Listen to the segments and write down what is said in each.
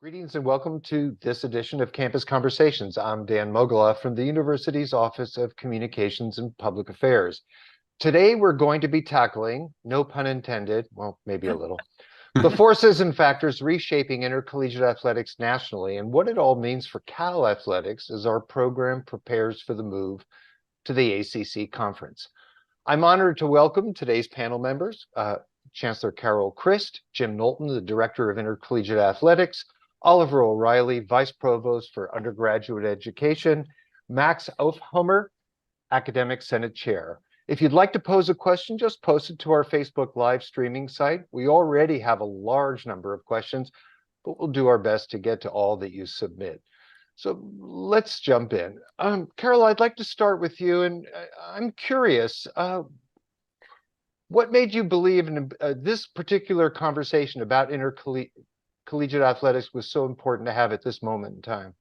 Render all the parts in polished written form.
Greetings and welcome to this edition of Campus Conversations. I'm Dan Mogula from the university's Office of Communications and Public Affairs. Today, we're going to be tackling, no pun intended, well, maybe a little, the forces and factors reshaping intercollegiate athletics nationally and what it all means for Cal Athletics as our program prepares for the move to the ACC Conference. I'm honored to welcome today's panel members, Chancellor Carol Christ, Jim Knowlton, the Director of Intercollegiate Athletics, Oliver O'Reilly, Vice Provost for Undergraduate Education, Max Aufhomer, Academic Senate Chair. If you'd like to pose a question, just post it to our Facebook live streaming site. We already have a large number of questions, but we'll do our best to get to all that you submit. So let's jump in. Carol, I'd like to start with you, and I'm curious, what made you believe in this particular conversation about intercollegiate athletics was so important to have at this moment in time?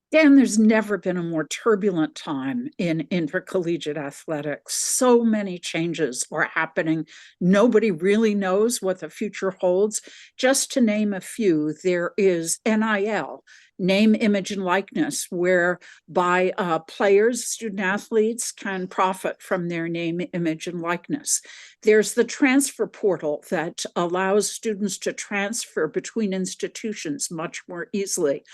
Dan, there's never been a more turbulent time in intercollegiate athletics. So many changes are happening. Nobody really knows what the future holds. Just to name a few, there is NIL, name, image, and likeness, whereby players, student athletes can profit from their name, image, and likeness. There's the transfer portal that allows students to transfer between institutions much more easily.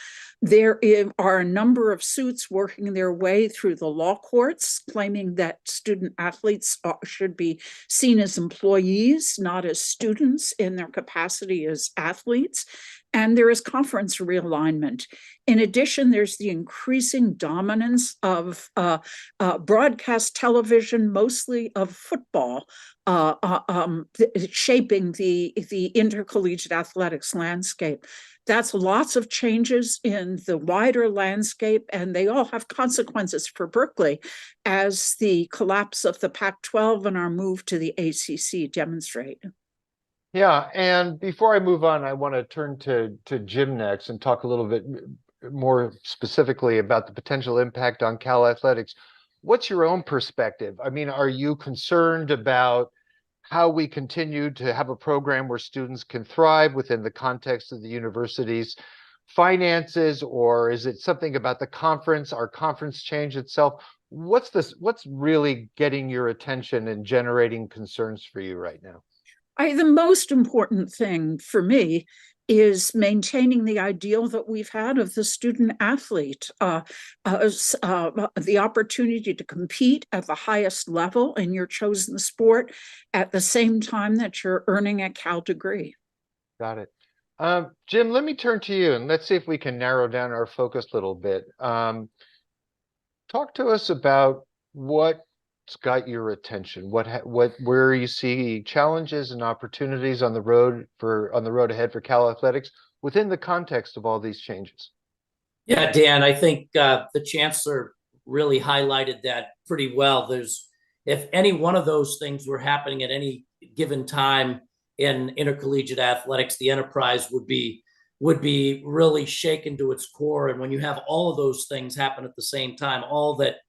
There are a number of suits working their way through the law courts, claiming that student athletes should be seen as employees, not as students in their capacity as athletes. And there is conference realignment. In addition, there's the increasing dominance of broadcast television, mostly of football, shaping the intercollegiate athletics landscape. That's lots of changes in the wider landscape, and they all have consequences for Berkeley, as the collapse of the Pac-12 and our move to the ACC demonstrate. Yeah, and before I move on, I want to turn to Jim next and talk a little bit more specifically about the potential impact on Cal Athletics. What's your own perspective? I mean, are you concerned about how we continue to have a program where students can thrive within the context of the university's finances, or is it something about the conference, our conference change itself? What's really getting your attention and generating concerns for you right now? The most important thing for me is maintaining the ideal that we've had of the student athlete, the opportunity to compete at the highest level in your chosen sport at the same time that you're earning a Cal degree. Got it. Jim, let me turn to you and let's see if we can narrow down our focus a little bit. Talk to us about what's got your attention, where you see challenges and opportunities on the road ahead for Cal Athletics within the context of all these changes. Yeah, Dan, I think the chancellor really highlighted that pretty well. If any one of those things were happening at any given time in intercollegiate athletics, the enterprise would be really shaken to its core. And when you have all of those things happen at the same time, all that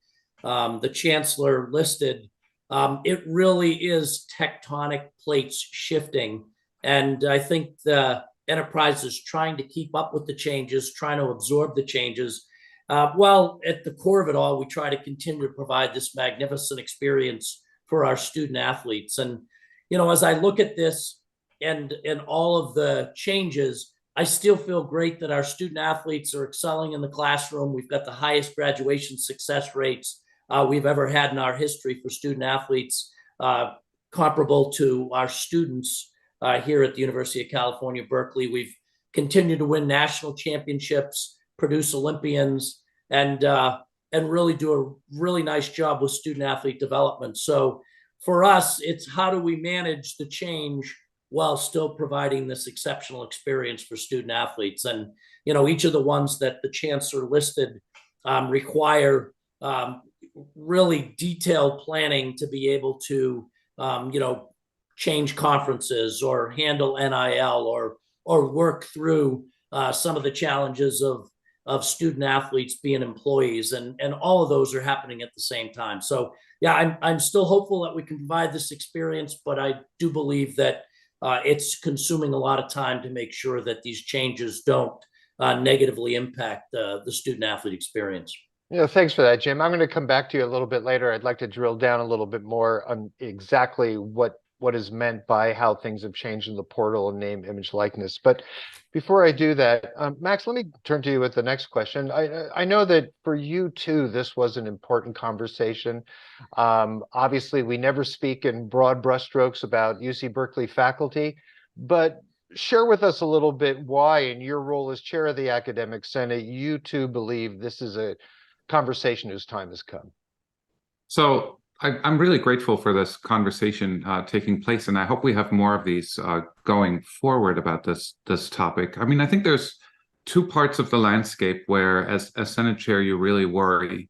the chancellor listed, it really is tectonic plates shifting. And I think the enterprise is trying to keep up with the changes, trying to absorb the changes. Well, at the core of it all, we try to continue to provide this magnificent experience for our student athletes. And, you know, as I look at this and all of the changes, I still feel great that our student athletes are excelling in the classroom. We've got the highest graduation success rates we've ever had in our history for student athletes, comparable to our students here at the University of California, Berkeley. We've continued to win national championships, produce Olympians, and really do a really nice job with student athlete development. So for us, it's how do we manage the change while still providing this exceptional experience for student athletes? And, you know, each of the ones that the chancellor listed require really detailed planning to be able to, change conferences or handle NIL or work through some of the challenges of student athletes being employees, and all of those are happening at the same time. So yeah, I'm still hopeful that we can provide this experience, but I do believe that it's consuming a lot of time to make sure that these changes don't negatively impact the student athlete experience. Yeah, thanks for that, Jim. I'm going to come back to you a little bit later. I'd like to drill down a little bit more on exactly what is meant by how things have changed in the portal and name, image, likeness. But before I do that, Max, let me turn to you with the next question. I know that for you too, this was an important conversation. Obviously, we never speak in broad brushstrokes about UC Berkeley faculty, but share with us a little bit why, in your role as chair of the Academic Senate, you too believe this is a conversation whose time has come. So I'm really grateful for this conversation taking place, and I hope we have more of these going forward about this topic. I mean, I think there's two parts of the landscape where, as Senate Chair, you really worry.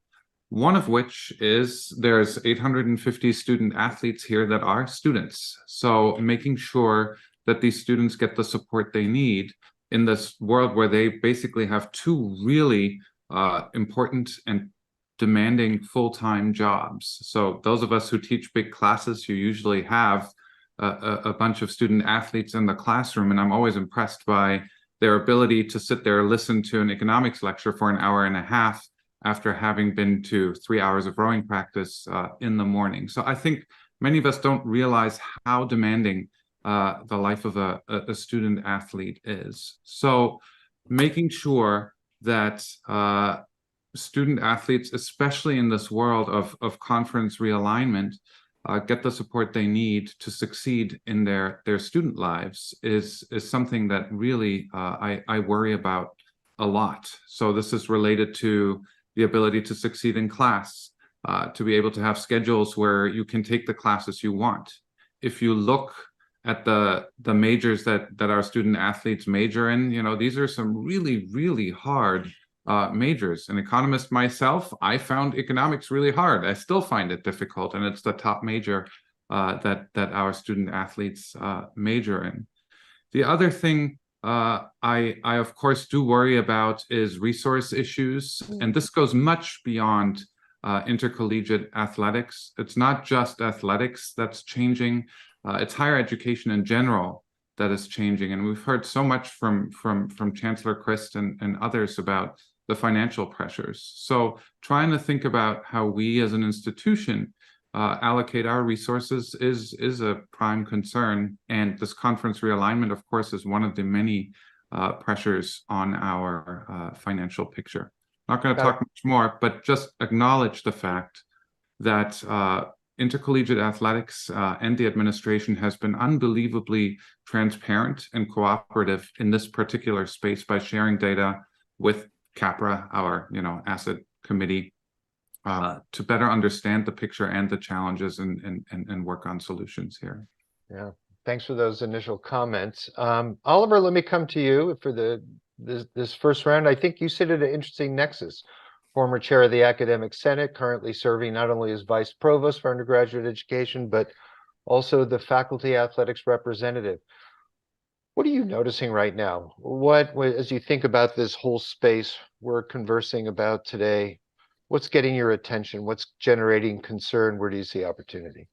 One of which is there's 850 student athletes here that are students. So making sure that these students get the support they need in this world where they basically have two really important and demanding full-time jobs. So those of us who teach big classes, you usually have a bunch of student athletes in the classroom, and I'm always impressed by their ability to sit there, listen to an economics lecture for an hour and a half after having been to 3 hours of rowing practice in the morning. So I think many of us don't realize how demanding the life of a student athlete is. So making sure that student athletes, especially in this world of conference realignment, get the support they need to succeed in their student lives is something that really I worry about a lot. So this is related to the ability to succeed in class, to be able to have schedules where you can take the classes you want. If you look at the majors that our student athletes major in, you know, these are some really, really hard majors. An economist myself, I found economics really hard. I still find it difficult, and it's the top major that our student athletes major in. The other thing I of course do worry about is resource issues, and this goes much beyond intercollegiate athletics. It's not just athletics that's changing. It's higher education in general that is changing, and we've heard so much from Chancellor Christ and others about the financial pressures. So trying to think about how we as an institution allocate our resources is a prime concern, and this conference realignment, of course, is one of the many pressures on our financial picture. Not going to talk much more, but just acknowledge the fact that intercollegiate athletics and the administration has been unbelievably transparent and cooperative in this particular space by sharing data with CAPRA, our asset committee, to better understand the picture and the challenges and work on solutions here. Yeah, thanks for those initial comments. Oliver, let me come to you for this first round. I think you sit at an interesting nexus. Former chair of the Academic Senate, currently serving not only as vice provost for undergraduate education, but also the faculty athletics representative. What are you noticing right now? As you think about this whole space we're conversing about today, what's getting your attention? What's generating concern? Where do you see opportunity?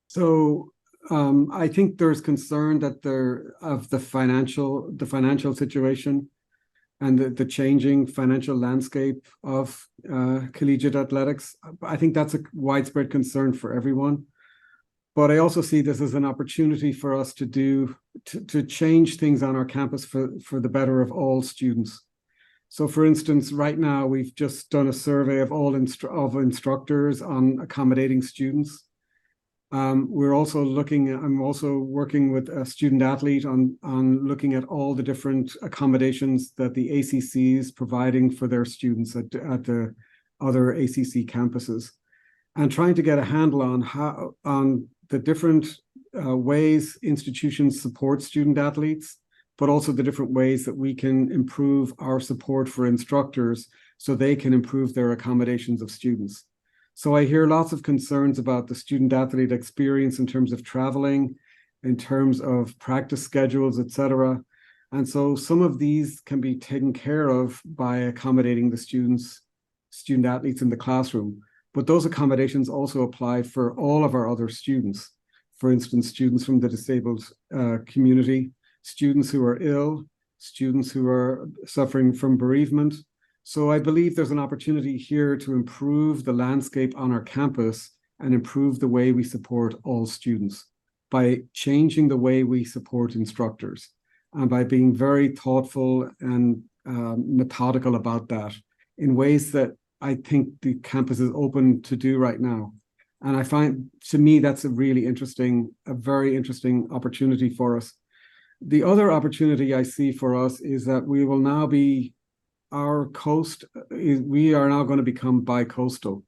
So I think there's concern that of the financial situation and the changing financial landscape of collegiate athletics. I think that's a widespread concern for everyone. But I also see this as an opportunity for us to change things on our campus for the better of all students. So for instance, right now, we've just done a survey of all instructors on accommodating students. I'm also working with a student athlete on looking at all the different accommodations that the ACC is providing for their students at the other ACC campuses, and trying to get a handle on the different ways institutions support student athletes, but also the different ways that we can improve our support for instructors so they can improve their accommodations of students. So I hear lots of concerns about the student athlete experience in terms of traveling, in terms of practice schedules, etc. And so some of these can be taken care of by accommodating the student athletes in the classroom. But those accommodations also apply for all of our other students, For instance, students from the disabled community, students who are ill, students who are suffering from bereavement. So I believe there's an opportunity here to improve the landscape on our campus and improve the way we support all students by changing the way we support instructors and by being very thoughtful and methodical about that in ways that I think the campus is open to do right now. And I find, to me, that's a very interesting opportunity for us. The other opportunity I see for us is that we will now be, we are now going to become bi-coastal.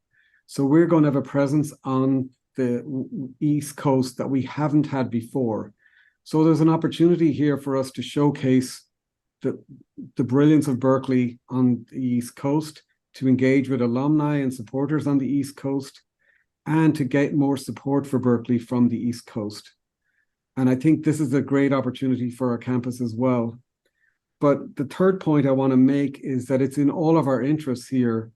So we're going to have a presence on the East Coast that we haven't had before. So there's an opportunity here for us to showcase the brilliance of Berkeley on the East Coast, to engage with alumni and supporters on the East Coast, and to get more support for Berkeley from the East Coast. And I think this is a great opportunity for our campus as well. But the third point I want to make is that it's in all of our interests here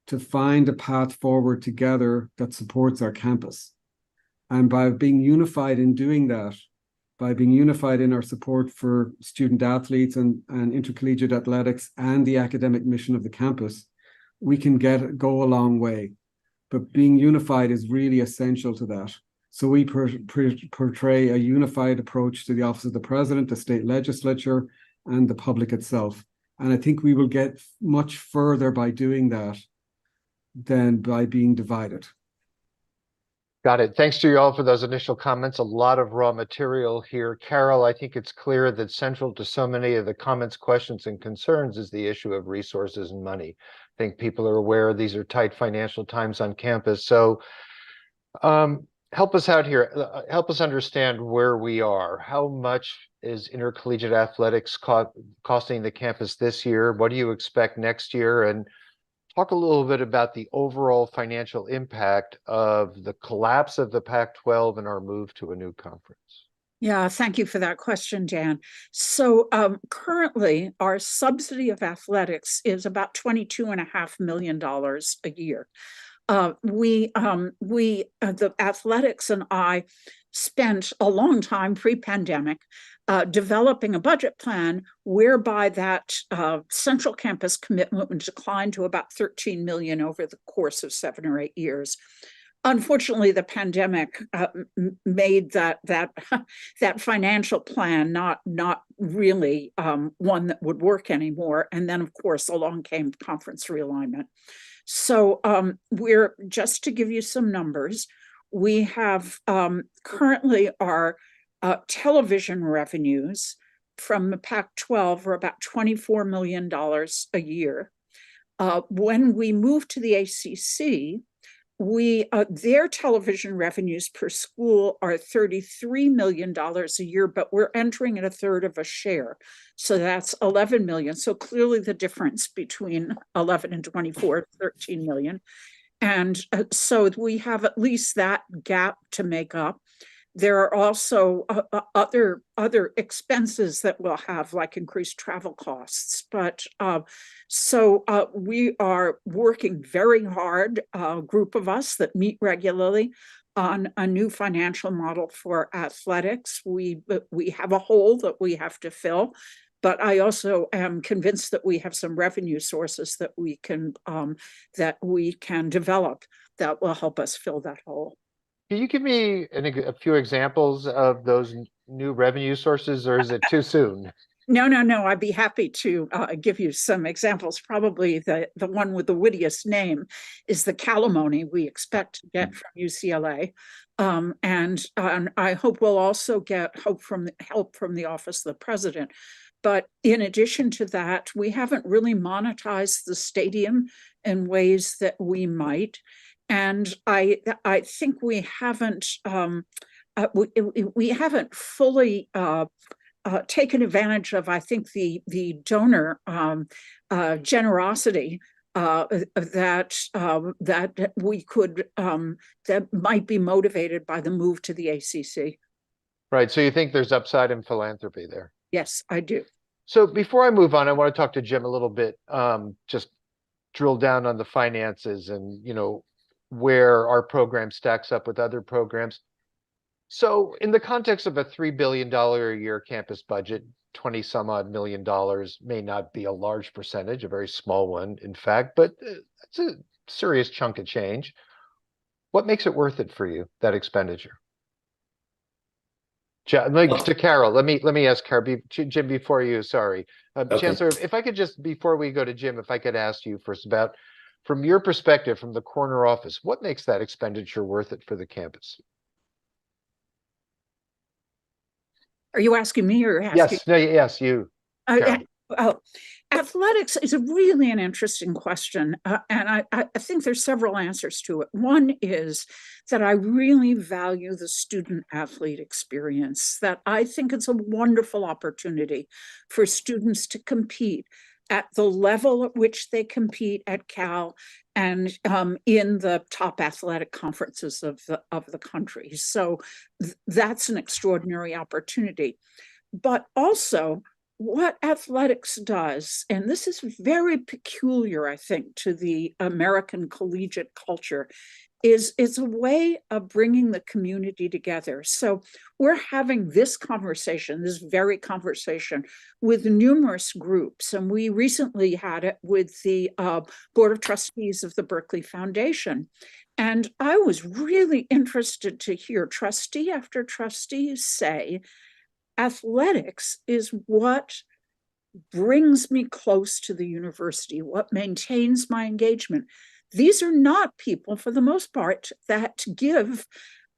to find a path forward together that supports our campus. And by being unified in doing that, by being unified in our support for student athletes and intercollegiate athletics and the academic mission of the campus, we can go a long way. But being unified is really essential to that. So we portray a unified approach to the Office of the President, the state legislature, and the public itself. And I think we will get much further by doing that than by being divided. Got it. Thanks to you all for those initial comments. A lot of raw material here. Carol, I think it's clear that central to so many of the comments, questions, and concerns is the issue of resources and money. I think people are aware these are tight financial times on campus. So help us out here. Help us understand where we are. How much is intercollegiate athletics costing the campus this year? What do you expect next year? And talk a little bit about the overall financial impact of the collapse of the Pac-12 and our move to a new conference. Yeah, thank you for that question, Dan. So currently, our subsidy of athletics is about $22.5 million a year. The athletics and I spent a long time pre-pandemic developing a budget plan whereby that central campus commitment would decline to about 13 million over the course of 7 or 8 years. Unfortunately, the pandemic made that financial plan not really one that would work anymore. And then, of course, along came conference realignment. So we're, just to give you some numbers, we have currently our television revenues from the Pac-12 are about $24 million a year. When we moved to the ACC, their television revenues per school are $33 million a year, but we're entering at a third of a share. So that's 11 million. So clearly the difference between 11 and 24 is 13 million. And so we have at least that gap to make up. There are also other expenses that we'll have, like increased travel costs. But so we are working very hard, a group of us that meet regularly, on a new financial model for athletics. We have a hole that we have to fill, but I also am convinced that we have some revenue sources that we can develop that will help us fill that hole. Can you give me a few examples of those new revenue sources, or is it too soon? No, I'd be happy to give you some examples. Probably the one with the wittiest name is the Calamony we expect to get from UCLA. And I hope we'll also get help from the Office of the President. But in addition to that, we haven't really monetized the stadium in ways that we might. And I think we haven't fully taken advantage of, I think, the donor generosity that we could that might be motivated by the move to the ACC. Right. So you think there's upside in philanthropy there? Yes, I do. So before I move on, I want to talk to Jim a little bit. Just drill down on the finances and where our program stacks up with other programs. So in the context of a $3 billion a year campus budget, 20 some odd million dollars may not be a large percentage, a very small one, in fact, but it's a serious chunk of change. What makes it worth it for you, that expenditure? To Carol, let me ask Carol, Jim, before you, sorry. Okay. Chancellor, if I could just, before we go to Jim, if I could ask you first about, from your perspective, from the corner office, what makes that expenditure worth it for the campus? Are you asking me or asking? Yes, no, yes, you. Carol. Athletics is really an interesting question, and I think there's several answers to it. One is that I really value the student athlete experience, that I think it's a wonderful opportunity for students to compete at the level at which they compete at Cal and in the top athletic conferences of the country. So that's an extraordinary opportunity. But also, what athletics does, and this is very peculiar, I think, to the American collegiate culture, is it's a way of bringing the community together. So we're having this conversation, this very conversation, with numerous groups. And we recently had it with the Board of Trustees of the Berkeley Foundation. And I was really interested to hear trustee after trustee say, athletics is what brings me close to the university, what maintains my engagement. These are not people, for the most part, that give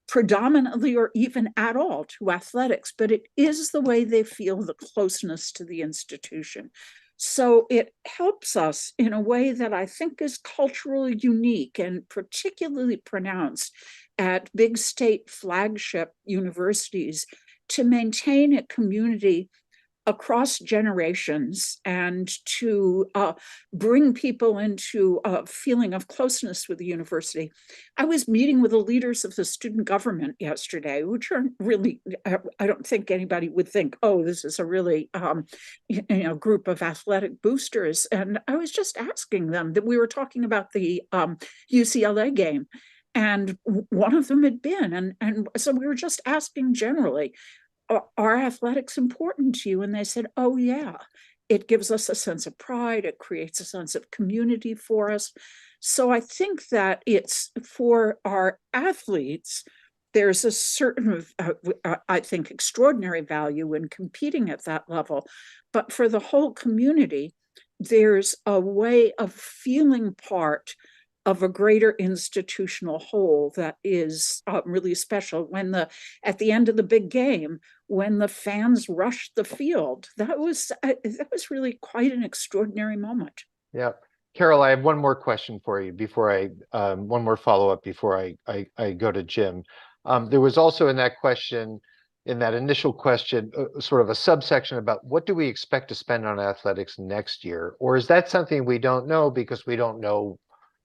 predominantly or even at all to athletics, but it is the way they feel the closeness to the institution. So it helps us in a way that I think is culturally unique and particularly pronounced at big state flagship universities to maintain a community across generations and to bring people into a feeling of closeness with the university. I was meeting with the leaders of the student government yesterday, which are really, I don't think anybody would think, oh, this is a really group of athletic boosters. And I was just asking them that we were talking about the UCLA game. And one of them had been, and so we were just asking generally, are athletics important to you? And they said, oh yeah, it gives us a sense of pride. It creates a sense of community for us. So I think that it's for our athletes, there's a certain, I think, extraordinary value in competing at that level. But for the whole community, there's a way of feeling part of a greater institutional whole that is really special. At the end of the big game, when the fans rushed the field, that was really quite an extraordinary moment. Yeah, Carol, I have one more question for you before one more follow-up before I go to Jim. There was also in that question, in that initial question, sort of a subsection about what do we expect to spend on athletics next year? Or is that something we don't know because we don't know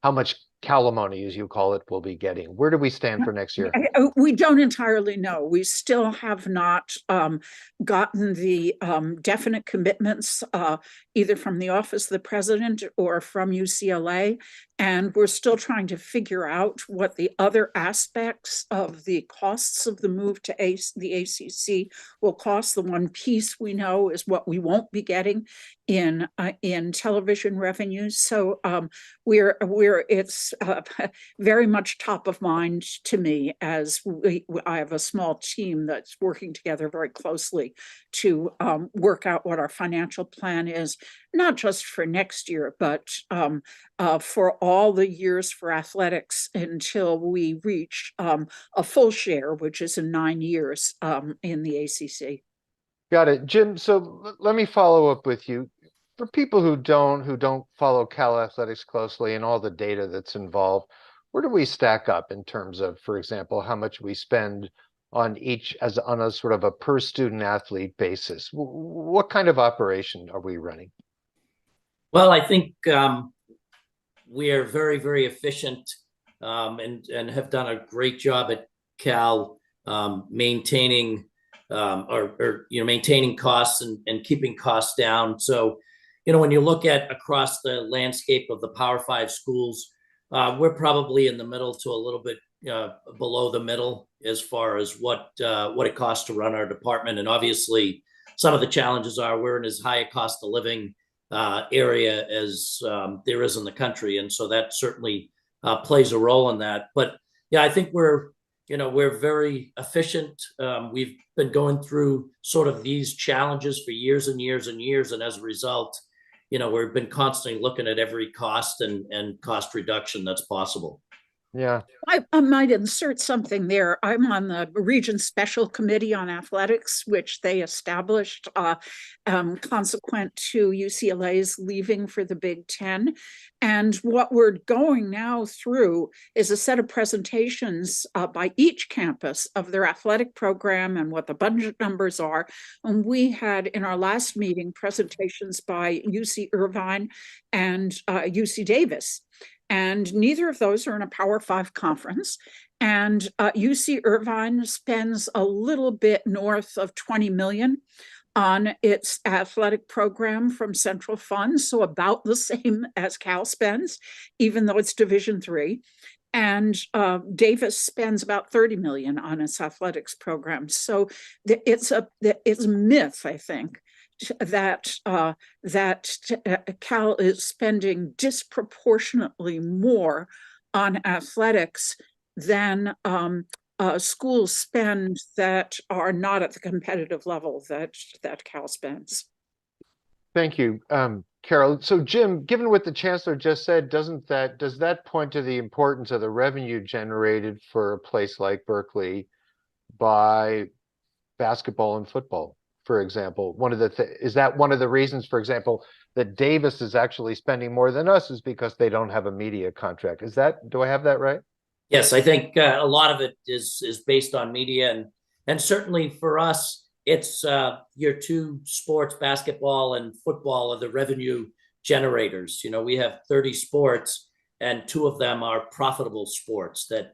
how much calimony, as you call it, will be getting? Where do we stand for next year? We don't entirely know. We still have not gotten the definite commitments either from the Office of the President or from UCLA. And we're still trying to figure out what the other aspects of the costs of the move to the ACC will cost. The one piece we know is what we won't be getting in television revenues. So it's very much top of mind to me as I have a small team that's working together very closely to work out what our financial plan is, not just for next year, but for all the years for athletics until we reach a full share, which is in 9 years in the ACC. Got it, Jim. So let me follow up with you. For people who don't follow Cal Athletics closely and all the data that's involved, where do we stack up in terms of, for example, how much we spend on a sort of a per student athlete basis? What kind of operation are we running? Well, I think we are very, very efficient and have done a great job at Cal maintaining maintaining costs and keeping costs down. So, when you look at across the landscape of the Power 5 schools, we're probably in the middle to a little bit below the middle as far as what it costs to run our department. And obviously, some of the challenges are we're in as high a cost of living area as there is in the country, and so that certainly plays a role in that. But yeah, I think we're very efficient. We've been going through sort of these challenges for years and years and years, and as a result, we've been constantly looking at every cost and cost reduction that's possible. Yeah. I might insert something there. I'm on the Region Special Committee on Athletics, which they established consequent to UCLA's leaving for the Big Ten. And what we're going now through is a set of presentations by each campus of their athletic program and what the budget numbers are. And we had in our last meeting presentations by UC Irvine and UC Davis. And neither of those are in a Power 5 conference. And UC Irvine spends a little bit north of 20 million on its athletic program from central funds, so about the same as Cal spends, even though it's Division III. And Davis spends about 30 million on its athletics program. So it's a myth, I think, that Cal is spending disproportionately more on athletics than schools spend that are not at the competitive level that Cal spends. Thank you, Carol. So Jim, given what the chancellor just said, does that point to the importance of the revenue generated for a place like Berkeley by basketball and football? For example, is that one of the reasons, for example, that Davis is actually spending more than us is because they don't have a media contract? Do I have that right? Yes, I think a lot of it is based on media, and certainly for us, it's your two sports, basketball and football, are the revenue generators. We have 30 sports, and 2 of them are profitable sports that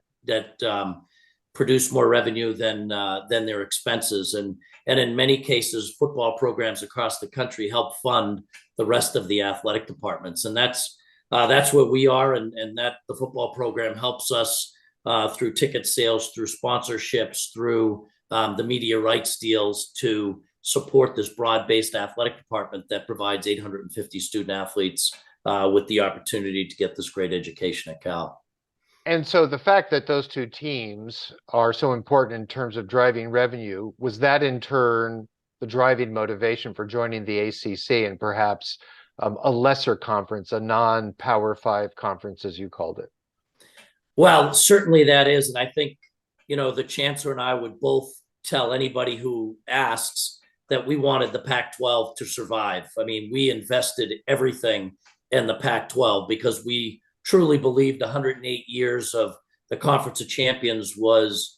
produce more revenue than their expenses. And in many cases, football programs across the country help fund the rest of the athletic departments. And that's where we are, and that the football program helps us through ticket sales, through sponsorships, through the media rights deals to support this broad-based athletic department that provides 850 student athletes with the opportunity to get this great education at Cal. And so the fact that those 2 teams are so important in terms of driving revenue, was that in turn the driving motivation for joining the ACC and perhaps a lesser conference, a non-Power 5 conference, as you called it? Well, certainly that is. And I think, the chancellor and I would both tell anybody who asks that we wanted the Pac-12 to survive. I mean, we invested everything in the Pac-12 because we truly believed 108 years of the Conference of Champions was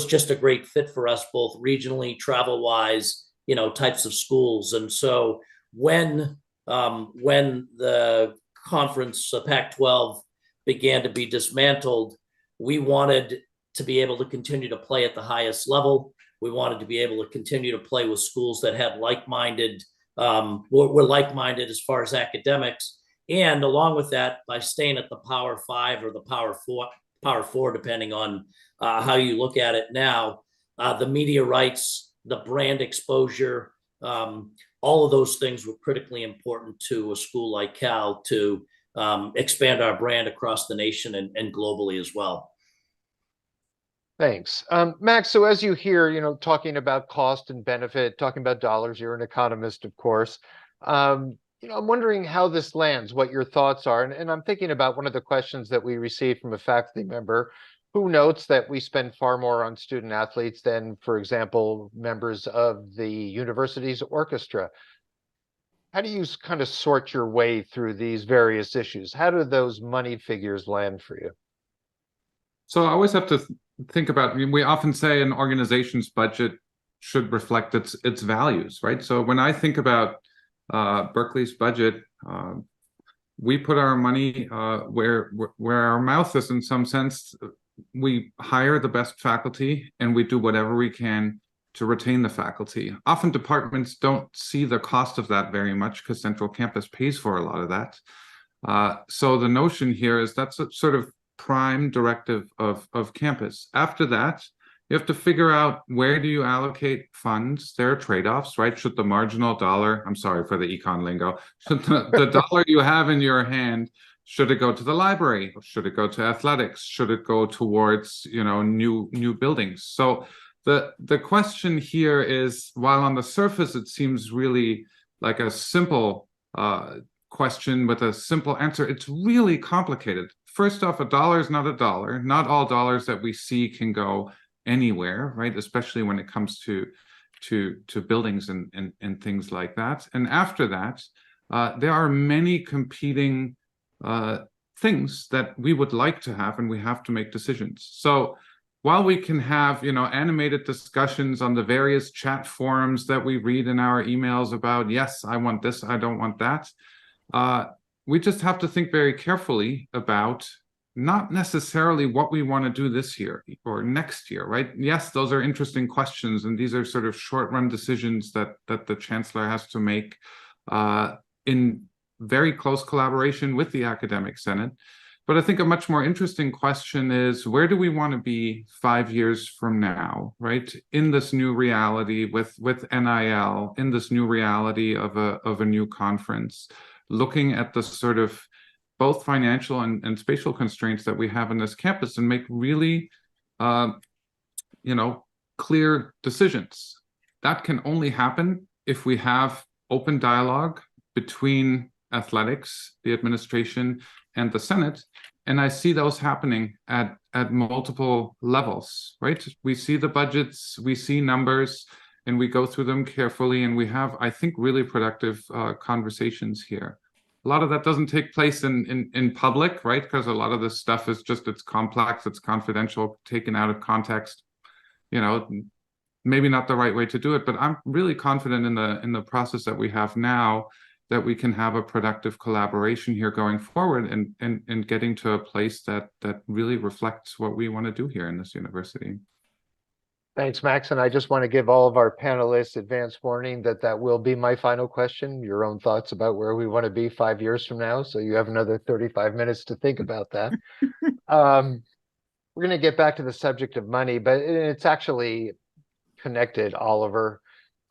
just a great fit for us, both regionally, travel-wise, types of schools. And so when the conference, the Pac-12, began to be dismantled, we wanted to be able to continue to play at the highest level. We wanted to be able to continue to play with schools that had were like-minded as far as academics. And along with that, by staying at the Power 5 or the Power 4, depending on how you look at it now, the media rights, the brand exposure, all of those things were critically important to a school like Cal to expand our brand across the nation and globally as well. Thanks. Max, so as you hear, talking about cost and benefit, talking about dollars, you're an economist, of course. I'm wondering how this lands, what your thoughts are. And I'm thinking about one of the questions that we received from a faculty member who notes that we spend far more on student athletes than, for example, members of the university's orchestra. How do you kind of sort your way through these various issues? How do those money figures land for you? So I always have to think about, we often say an organization's budget should reflect its values, right? So when I think about Berkeley's budget, we put our money where our mouth is. In some sense, we hire the best faculty and we do whatever we can to retain the faculty. Often departments don't see the cost of that very much because Central Campus pays for a lot of that. So the notion here is that's sort of prime directive of campus. After that, you have to figure out where do you allocate funds. There are trade-offs, right? Should the marginal dollar, I'm sorry for the econ lingo, should the dollar you have in your hand, should it go to the library? Should it go to athletics? Should it go towards, new buildings? So the question here is, while on the surface it seems really like a simple question with a simple answer, it's really complicated. First off, a dollar is not a dollar. Not all dollars that we see can go anywhere, right? Especially when it comes to buildings and things like that. And after that, there are many competing things that we would like to have, and we have to make decisions. So while we can have, animated discussions on the various chat forums that we read in our emails about, yes, I want this, I don't want that, we just have to think very carefully about not necessarily what we want to do this year or next year, right? Yes, those are interesting questions, and these are sort of short-run decisions that the chancellor has to make in very close collaboration with the academic senate. But I think a much more interesting question is, where do we want to be 5 years from now, right? In this new reality with NIL, in this new reality of a new conference, looking at the sort of both financial and spatial constraints that we have in this campus, and make really, clear decisions. That can only happen if we have open dialogue between athletics, the administration, and the Senate. And I see those happening at multiple levels, right? We see the budgets, we see numbers, and we go through them carefully, and we have, I think, really productive conversations here. A lot of that doesn't take place in public, right? Because a lot of this stuff is just, it's complex, it's confidential, taken out of context. Maybe not the right way to do it, but I'm really confident in the process that we have now, that we can have a productive collaboration here going forward, and getting to a place that really reflects what we want to do here in this university. Thanks, Max. And I just want to give all of our panelists advance warning that will be my final question, your own thoughts about where we want to be 5 years from now. So you have another 35 minutes to think about that. We're going to get back to the subject of money, but it's actually connected, Oliver.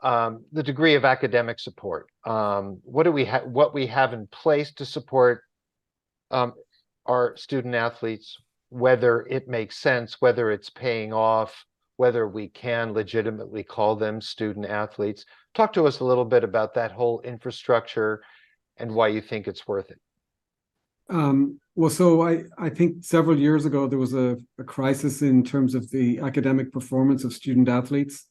The degree of academic support. What we have in place to support our student athletes, whether it makes sense, whether it's paying off, whether we can legitimately call them student athletes. Talk to us a little bit about that whole infrastructure and why you think it's worth it. Well, so I think several years ago, there was a crisis in terms of the academic performance of student athletes.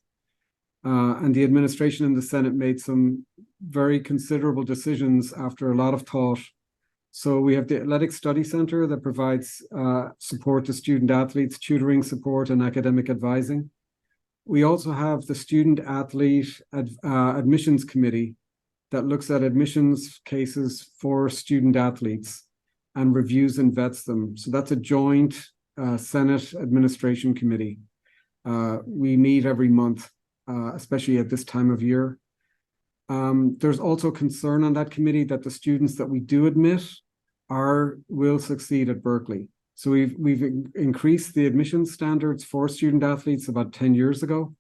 And the administration and the Senate made some very considerable decisions after a lot of thought. So we have the Athletic Study Center that provides support to student athletes, tutoring support, and academic advising. We also have the Student Athlete Admissions Committee that looks at admissions cases for student athletes and reviews and vets them. So that's a joint Senate administration committee. We meet every month, especially at this time of year. There's also concern on that committee that the students that we do admit will succeed at Berkeley. So we've increased the admissions standards for student athletes about 10 years ago.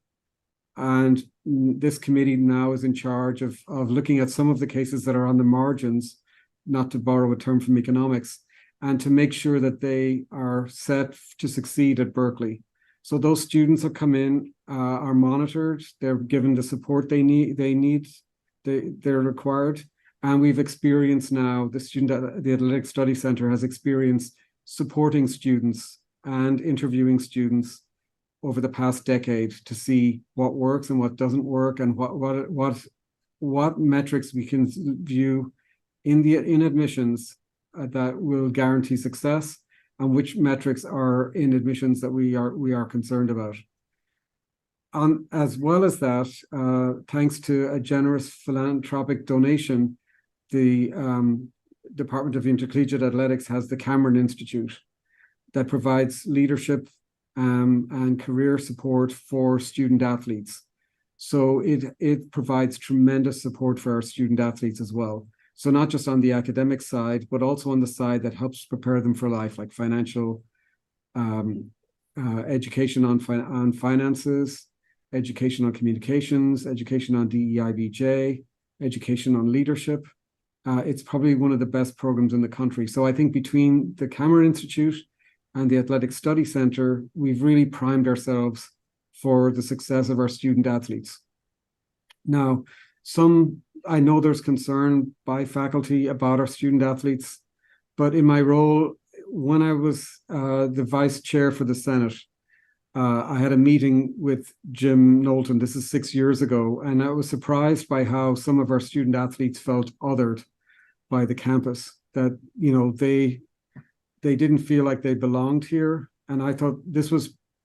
And this committee now is in charge of looking at some of the cases that are on the margins, not to borrow a term from economics, and to make sure that they are set to succeed at Berkeley. So those students that come in are monitored, they're given the support they're required. And we've experienced now, the Athletic Study Center has experienced supporting students and interviewing students over the past decade to see what works and what doesn't work, and what metrics we can view in admissions that will guarantee success, and which metrics are in admissions that we are concerned about. As well as that, thanks to a generous philanthropic donation, the Department of Intercollegiate Athletics has the Cameron Institute that provides leadership and career support for student athletes. So it provides tremendous support for our student athletes as well. So not just on the academic side, but also on the side that helps prepare them for life, like financial education on finances, education on communications, education on DEIBJ, education on leadership. It's probably one of the best programs in the country. So I think between the Cameron Institute and the Athletic Study Center, we've really primed ourselves for the success of our student athletes. Now, I know there's concern by faculty about our student athletes, but in my role, when I was the vice chair for the Senate, I had a meeting with Jim Knowlton. This is 6 years ago, and I was surprised by how some of our student athletes felt othered by the campus, that, you know, they didn't feel like they belonged here. And I thought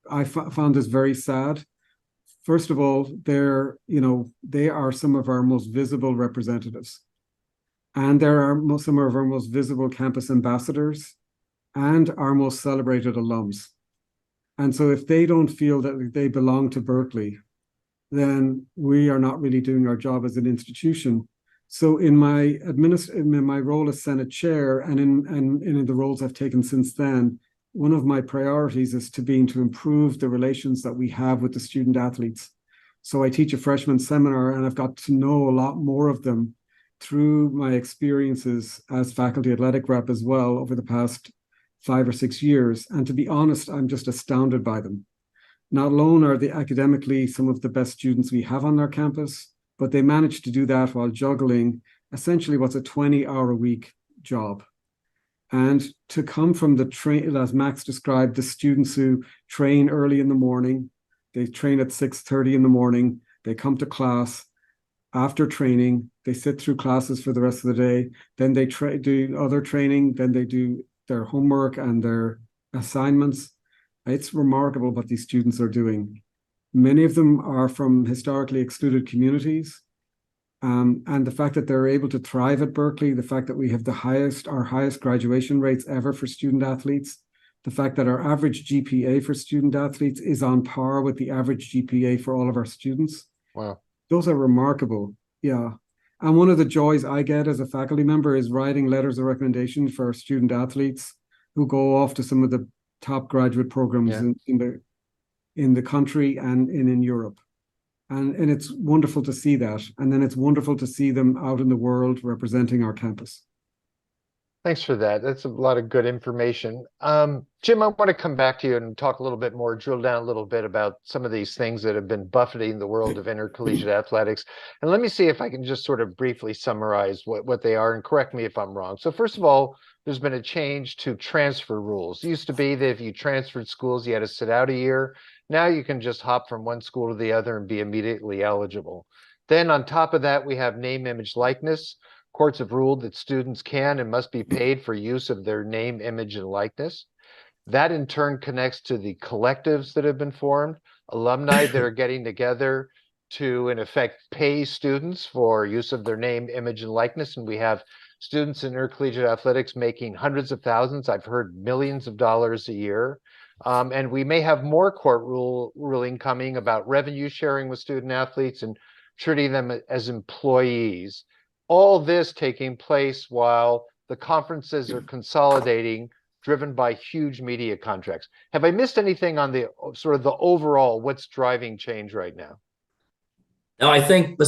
I found this very sad. First of all, they are some of our most visible representatives. And some of our most visible campus ambassadors and our most celebrated alums. And so if they don't feel that they belong to Berkeley, then we are not really doing our job as an institution. So in my role as Senate Chair and in the roles I've taken since then, one of my priorities is to improve the relations that we have with the student athletes. So I teach a freshman seminar, and I've got to know a lot more of them through my experiences as faculty athletic rep as well over the past 5 or 6 years. And to be honest, I'm just astounded by them. Not alone are they academically some of the best students we have on our campus, but they manage to do that while juggling essentially what's a 20-hour-a-week job. And to come from as Max described, the students who train early in the morning, they train at 6:30 in the morning, they come to class. After training, they sit through classes for the rest of the day, then they do other training, then they do their homework and their assignments. It's remarkable what these students are doing. Many of them are from historically excluded communities. And the fact that they're able to thrive at Berkeley, the fact that we have our highest graduation rates ever for student athletes, the fact that our average GPA for student athletes is on par with the average GPA for all of our students. Wow. Those are remarkable. Yeah. And one of the joys I get as a faculty member is writing letters of recommendation for our student athletes who go off to some of the top graduate programs in the country and in Europe. And it's wonderful to see that. And then it's wonderful to see them out in the world representing our campus. Thanks for that. That's a lot of good information. Jim, I want to come back to you and talk a little bit more, drill down a little bit about some of these things that have been buffeting the world of intercollegiate athletics. And let me see if I can just sort of briefly summarize what they are, and correct me if I'm wrong. So first of all, there's been a change to transfer rules. It used to be that if you transferred schools, you had to sit out a year. Now you can just hop from one school to the other and be immediately eligible. Then on top of that, we have name, image, likeness. Courts have ruled that students can and must be paid for use of their name, image, and likeness. That in turn connects to the collectives that have been formed, alumni that are getting together to, in effect, pay students for use of their name, image, and likeness. And we have students in intercollegiate athletics making hundreds of thousands, I've heard millions of dollars a year. And we may have more court ruling coming about revenue sharing with student athletes and treating them as employees. All this taking place while the conferences are consolidating, driven by huge media contracts. Have I missed anything on the sort of the overall what's driving change right now? No, I think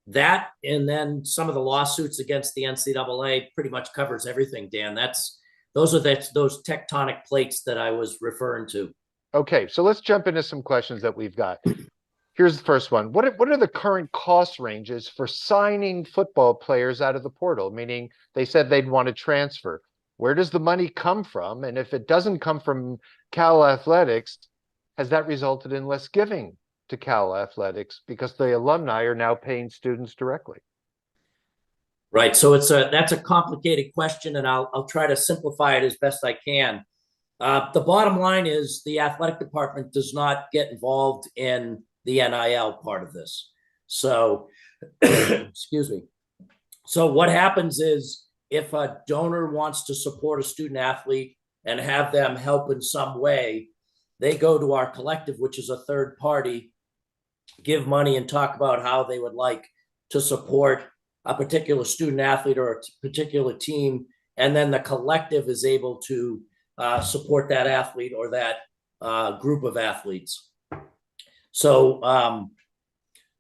that and then some of the lawsuits against the NCAA pretty much covers everything, Dan. Those are those tectonic plates that I was referring to. Okay, so let's jump into some questions that we've got. Here's the first one. What are the current cost ranges for signing football players out of the portal? Meaning they said they'd want to transfer. Where does the money come from? And if it doesn't come from Cal Athletics, has that resulted in less giving to Cal Athletics because the alumni are now paying students directly? Right. So that's a complicated question, and I'll try to simplify it as best I can. The bottom line is the athletic department does not get involved in the NIL part of this. So, excuse me. So what happens is if a donor wants to support a student athlete and have them help in some way, they go to our collective, which is a third party, give money and talk about how they would like to support a particular student athlete or a particular team, and then the collective is able to support that athlete or that group of athletes. So,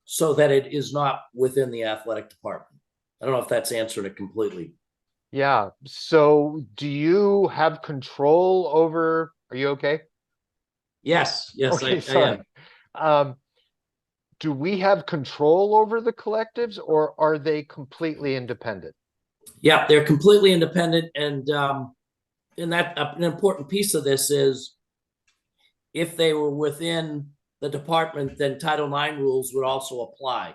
so that it is not within the athletic department. I don't know if that's answered it completely. Yeah, so do you have control over, are you okay? Yes, yes, Okay, I sorry. am. Do we have control over the collectives, or are they completely independent? Yeah, they're completely independent, and that an important piece of this is if they were within the department, then Title IX rules would also apply.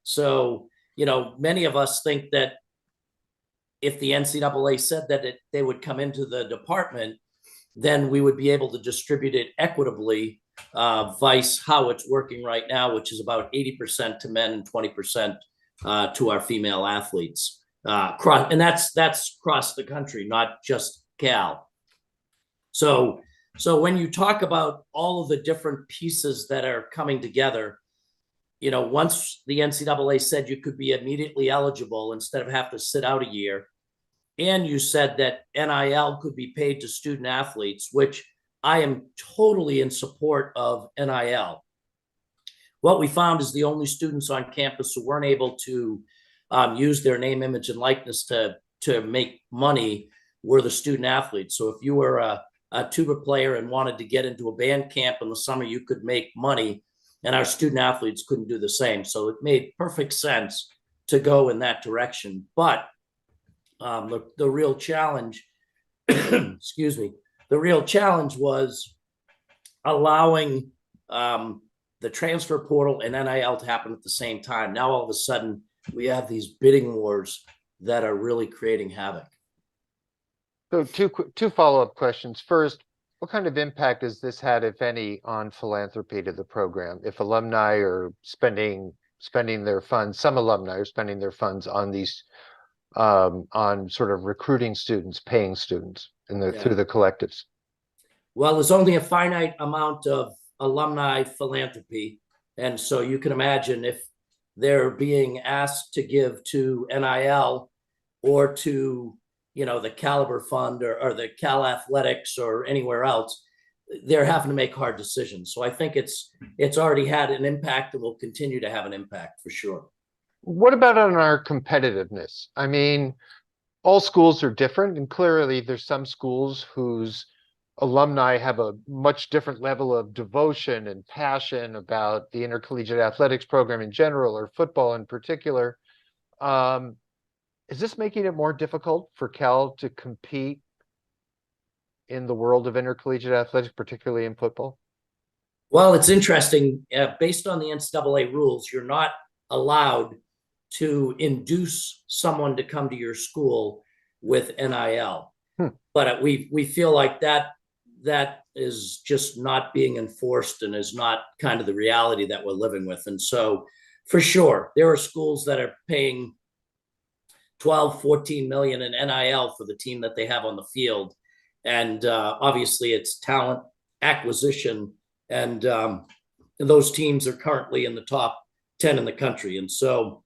So, many of us think that if the NCAA said that they would come into the department, then we would be able to distribute it equitably, vice how it's working right now, which is about 80% to men and 20% to our female athletes. And that's across the country, not just Cal. So when you talk about all of the different pieces that are coming together, once the NCAA said you could be immediately eligible instead of have to sit out a year, and you said that NIL could be paid to student athletes, which I am totally in support of NIL. What we found is the only students on campus who weren't able to use their name, image, and likeness to make money were the student athletes. So if you were a tuba player and wanted to get into a band camp in the summer, you could make money, and our student athletes couldn't do the same. So it made perfect sense to go in that direction. But the real challenge, excuse me, the real challenge was allowing the transfer portal and NIL to happen at the same time. Now, all of a sudden, we have these bidding wars that are really creating havoc. So two follow-up questions. First, what kind of impact has this had, if any, on philanthropy to the program? If alumni are spending their funds, some alumni are spending their funds on these on sort of recruiting students, paying students through the collectives? Well, there's only a finite amount of alumni philanthropy. And so you can imagine if they're being asked to give to NIL or to, the Caliber Fund or the Cal Athletics or anywhere else, they're having to make hard decisions. So I think it's already had an impact and will continue to have an impact for sure. What about on our competitiveness? I mean, all schools are different, and clearly there's some schools whose alumni have a much different level of devotion and passion about the intercollegiate athletics program in general, or football in particular. Is this making it more difficult for Cal to compete in the world of intercollegiate athletics, particularly in football? Well, it's interesting. Based on the NCAA rules, you're not allowed to induce someone to come to your school with NIL. But we feel like that is just not being enforced and is not kind of the reality that we're living with. And so for sure, there are schools that are paying 12, 14 million in NIL for the team that they have on the field. And obviously it's talent acquisition. And those teams are currently in the top 10 in the country. And so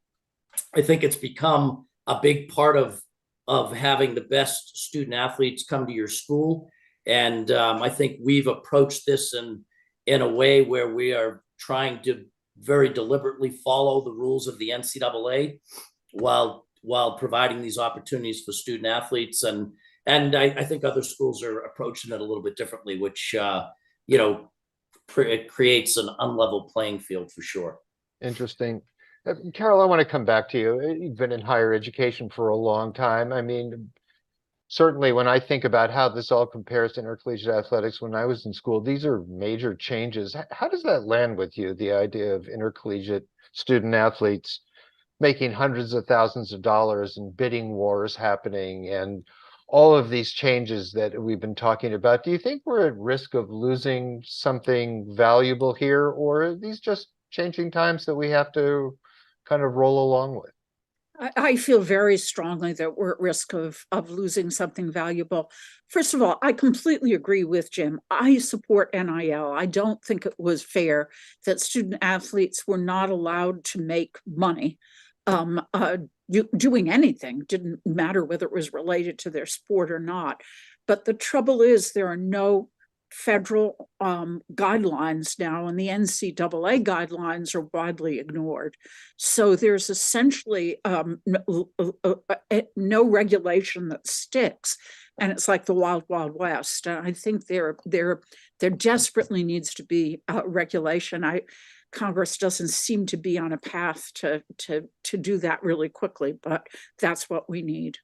I think it's become a big part of having the best student athletes come to your school. And I think we've approached this in a way where we are trying to very deliberately follow the rules of the NCAA while providing these opportunities for student athletes. And I think other schools are approaching it a little bit differently, which, it creates an unlevel playing field for sure. Interesting. Carol, I want to come back to you. You've been in higher education for a long time. I mean, certainly when I think about how this all compares to intercollegiate athletics when I was in school, these are major changes. How does that land with you, the idea of intercollegiate student athletes making hundreds of thousands of dollars and bidding wars happening and all of these changes that we've been talking about? Do you think we're at risk of losing something valuable here, or are these just changing times that we have to kind of roll along with? I feel very strongly that we're at risk of losing something valuable. First of all, I completely agree with Jim. I support NIL. I don't think it was fair that student athletes were not allowed to make money doing anything. Didn't matter whether it was related to their sport or not. But the trouble is there are no federal guidelines now, and the NCAA guidelines are widely ignored. So there's essentially no regulation that sticks, and it's like the wild, wild west. And I think there desperately needs to be regulation. Congress doesn't seem to be on a path to do that really quickly, but that's what we need.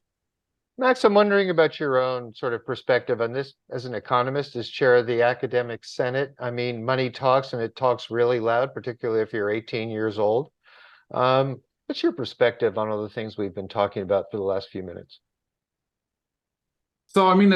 Max, I'm wondering about your own sort of perspective on this as an economist, as chair of the academic senate. I mean, money talks, and it talks really loud, particularly if you're 18 years old. What's your perspective on all the things we've been talking about for the last few minutes? So, I mean,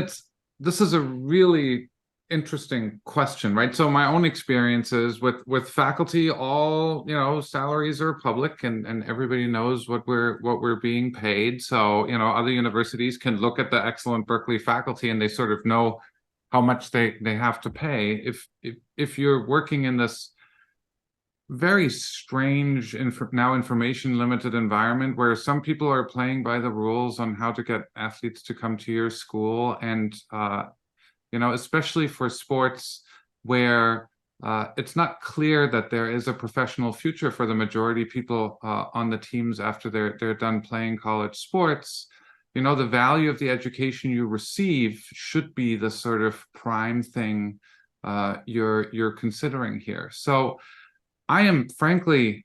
this is a really interesting question, right? So my own experiences with faculty, all, you know, salaries are public, and everybody knows what we're being paid. So, you know, other universities can look at the excellent Berkeley faculty and they sort of know how much they have to pay. If you're working in this very strange now information limited environment where some people are playing by the rules on how to get athletes to come to your school, and you know, especially for sports where it's not clear that there is a professional future for the majority of people on the teams after they're done playing college sports. You know, the value of the education you receive should be the sort of prime thing you're considering here. So I am frankly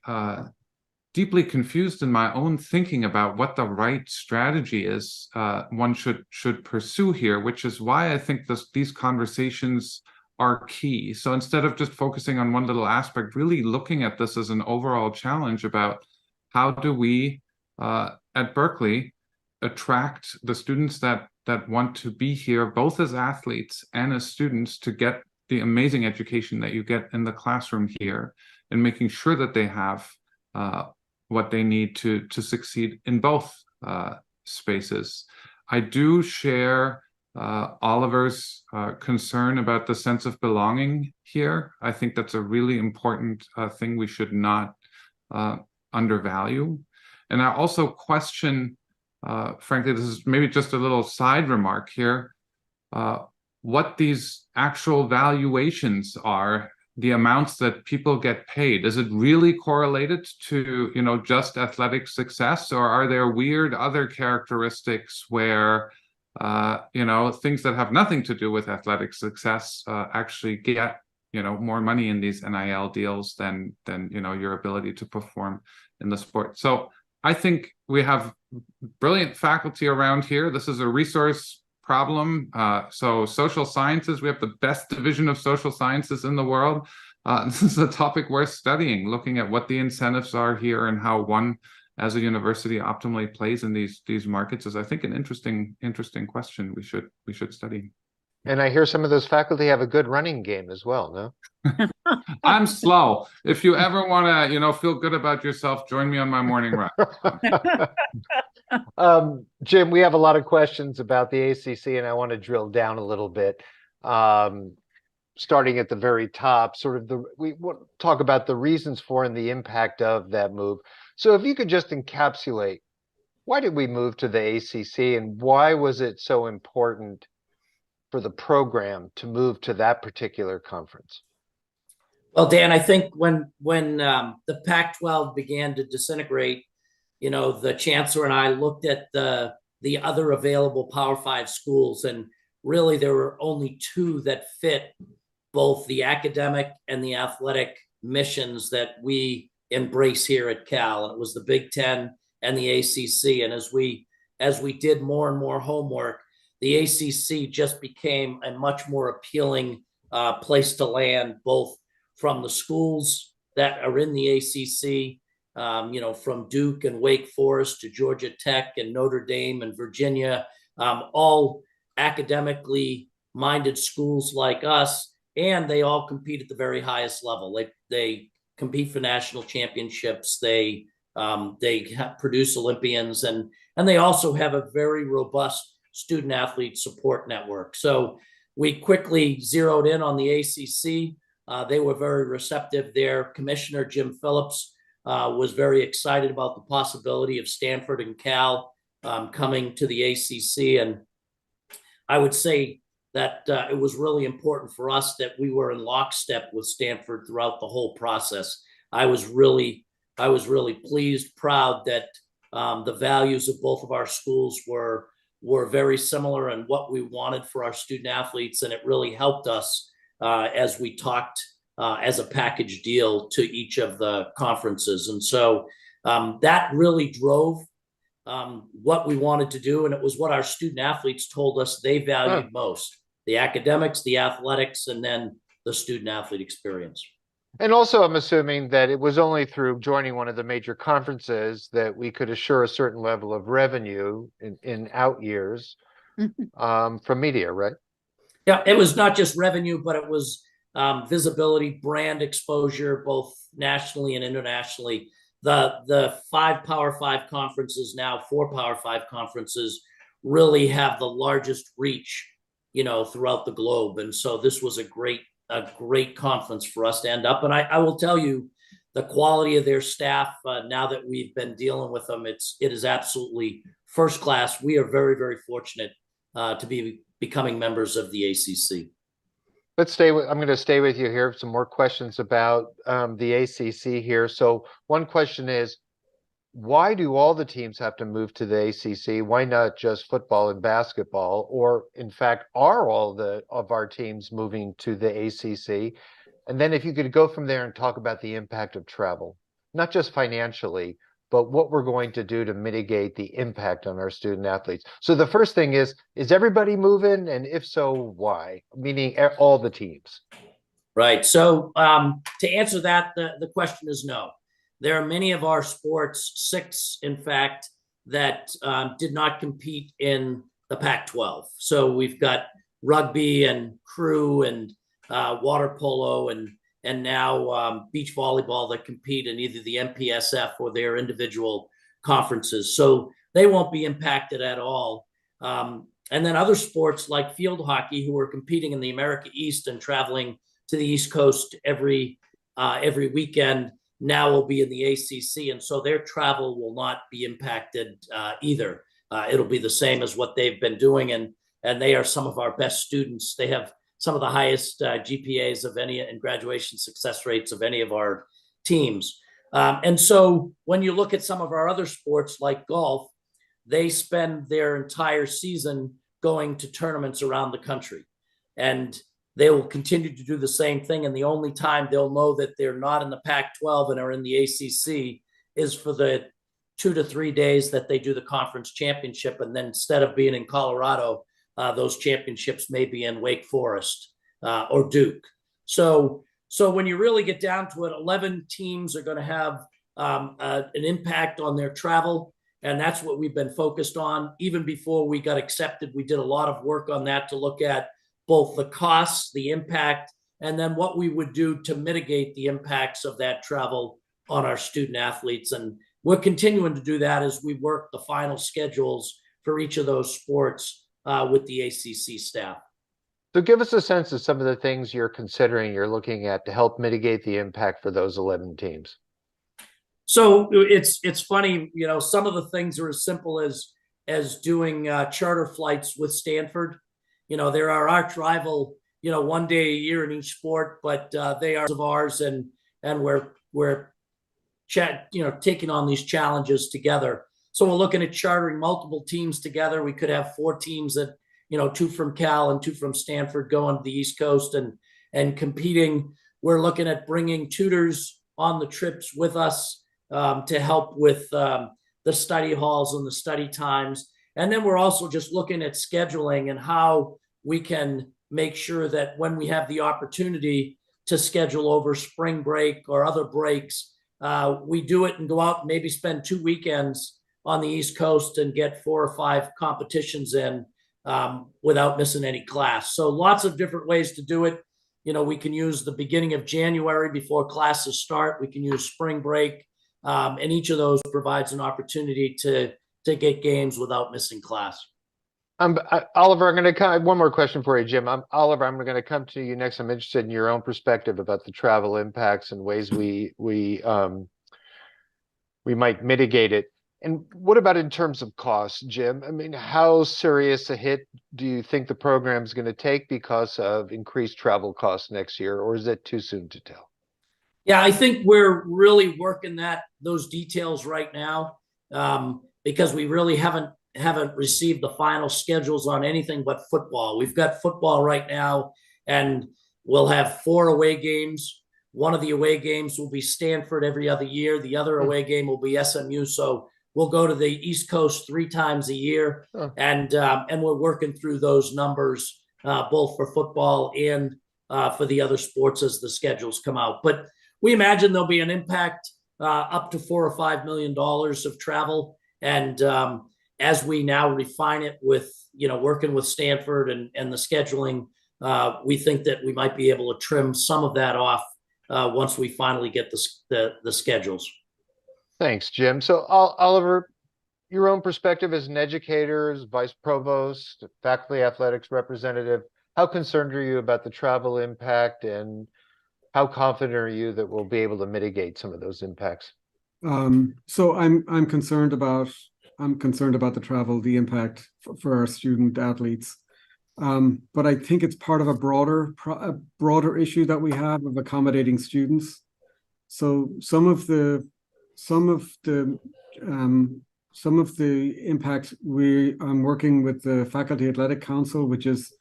deeply confused in my own thinking about what the right strategy is one should pursue here, which is why I think these conversations are key. So instead of just focusing on one little aspect, really looking at this as an overall challenge about how do we at Berkeley attract the students that want to be here, both as athletes and as students, to get the amazing education that you get in the classroom here, and making sure that they have what they need to succeed in both spaces. I do share Oliver's concern about the sense of belonging here. I think that's a really important thing we should not undervalue. And I also question, frankly, this is maybe just a little side remark here, what these actual valuations are, the amounts that people get paid. Is it really correlated to, you know, just athletic success, or are there weird other characteristics where, you know, things that have nothing to do with athletic success actually get, you know, more money in these NIL deals than you know, your ability to perform in the sport? So I think we have brilliant faculty around here. This is a resource problem. So social sciences, we have the best division of social sciences in the world. This is a topic worth studying, looking at what the incentives are here and how one as a university optimally plays in these markets is, I think, an interesting question we should study. And I hear some of those faculty have a good running game as well, no? I'm slow. If you ever want to, you know, feel good about yourself, join me on my morning run. Jim, we have a lot of questions about the ACC, and I want to drill down a little bit. Starting at the very top, sort of we want to talk about the reasons for and the impact of that move. So if you could just encapsulate, why did we move to the ACC, and why was it so important for the program to move to that particular conference? Well, Dan, I think when the Pac-12 began to disintegrate, you know, the chancellor and I looked at the other available Power 5 schools, and really there were only two that fit both the academic and the athletic missions that we embrace here at Cal. And it was the Big Ten and the ACC. And as we did more and more homework, the ACC just became a much more appealing place to land, both from the schools that are in the ACC, you know, from Duke and Wake Forest to Georgia Tech and Notre Dame and Virginia, all academically minded schools like us, and they all compete at the very highest level. They compete for national championships. They produce Olympians, and they also have a very robust student athlete support network. So we quickly zeroed in on the ACC. They were very receptive there. Commissioner Jim Phillips was very excited about the possibility of Stanford and Cal coming to the ACC. And I would say that it was really important for us that we were in lockstep with Stanford throughout the whole process. I was really pleased, proud that the values of both of our schools were very similar in what we wanted for our student athletes, and it really helped us as we talked as a package deal to each of the conferences. And so that really drove what we wanted to do, and it was what our student athletes told us they valued most: the academics, the athletics, and then the student athlete experience. And also, I'm assuming that it was only through joining one of the major conferences that we could assure a certain level of revenue in out years from media, right? Yeah, it was not just revenue, but it was visibility, brand exposure, both nationally and internationally. The 5 Power 5 conferences, now 4 Power 5 conferences, really have the largest reach, throughout the globe. And so this was a great conference for us to end up. And I will tell you, the quality of their staff, now that we've been dealing with them, it is absolutely first class. We are very, very fortunate to be becoming members of the ACC. I'm going to stay with you here. Some more questions about the ACC here. So one question is, why do all the teams have to move to the ACC? Why not just football and basketball? Or in fact, are all of our teams moving to the ACC? And then if you could go from there and talk about the impact of travel, not just financially, but what we're going to do to mitigate the impact on our student athletes. So the first thing is everybody moving? And if so, why? Meaning all the teams. Right. So to answer that, the question is no. There are many of our sports, 6 in fact, that did not compete in the Pac-12. So we've got rugby and crew and water polo and now beach volleyball that compete in either the MPSF or their individual conferences. So they won't be impacted at all. And then other sports like field hockey, who are competing in the America East and traveling to the East Coast every weekend, now will be in the ACC. And so their travel will not be impacted either. It'll be the same as what they've been doing. And they are some of our best students. They have some of the highest GPAs of any and graduation success rates of any of our teams. And so when you look at some of our other sports like golf, they spend their entire season going to tournaments around the country. And they will continue to do the same thing. And the only time they'll know that they're not in the Pac-12 and are in the ACC is for the 2 to 3 days that they do the conference championship. And then instead of being in Colorado, those championships may be in Wake Forest or Duke. So when you really get down to it, 11 teams are going to have an impact on their travel. And that's what we've been focused on. Even before we got accepted, we did a lot of work on that to look at both the costs, the impact, and then what we would do to mitigate the impacts of that travel on our student athletes. And we're continuing to do that as we work the final schedules for each of those sports with the ACC staff. So give us a sense of some of the things you're considering, you're looking at to help mitigate the impact for those 11 teams. So it's funny, some of the things are as simple as doing charter flights with Stanford. They're our arch rival, one day a year in each sport, but they are of ours, and we're taking on these challenges together. So we're looking at chartering multiple teams together. We could have 4 teams that, 2 from Cal and 2 from Stanford going to the East Coast and competing. We're looking at bringing tutors on the trips with us to help with the study halls and the study times. And then we're also just looking at scheduling and how we can make sure that when we have the opportunity to schedule over spring break or other breaks, we do it and go out and maybe spend 2 weekends on the East Coast and get 4 or 5 competitions in without missing any class. So lots of different ways to do it. We can use the beginning of January before classes start. We can use spring break. And each of those provides an opportunity to get games without missing class. Oliver, I'm going to come. One more question for you, Jim. Oliver, I'm going to come to you next. I'm interested in your own perspective about the travel impacts and ways we we might mitigate it. And what about in terms of costs, Jim? I mean, how serious a hit do you think the program's going to take because of increased travel costs next year, or is it too soon to tell? Yeah, I think we're really working those details right now, because we really haven't received the final schedules on anything but football. We've got football right now, and we'll have 4 away games. One of the away games will be Stanford every other year. The other away game will be SMU. So we'll go to the East Coast 3 times a year, and we're working through those numbers, both for football and for the other sports as the schedules come out. But we imagine there'll be an impact up to $4 or $5 million of travel, and as we now refine it with working with Stanford and the scheduling, we think that we might be able to trim some of that off once we finally get the schedules. Thanks, Jim. So Oliver, your own perspective as an educator, as vice provost, faculty athletics representative, how concerned are you about the travel impact, and how confident are you that we'll be able to mitigate some of those impacts? So I'm concerned about the travel, the impact for our student athletes. But I think it's part of a broader issue that we have of accommodating students. So some of the impact, I'm working with the Faculty Athletic Council, which is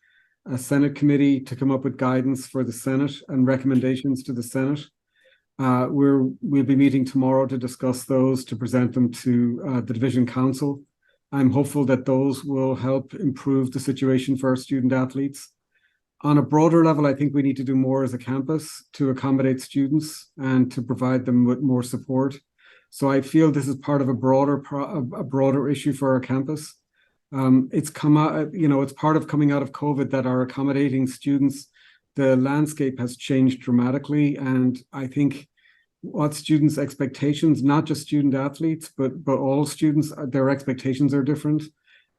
a Senate committee, to come up with guidance for the Senate and recommendations to the Senate. We'll be meeting tomorrow to discuss those, to present them to the Division Council. I'm hopeful that those will help improve the situation for our student athletes. On a broader level, I think we need to do more as a campus to accommodate students and to provide them with more support. So I feel this is part of a broader issue for our campus. It's come out, it's part of coming out of COVID that our accommodating students, the landscape has changed dramatically. And I think what students' expectations, not just student athletes, but all students, their expectations are different.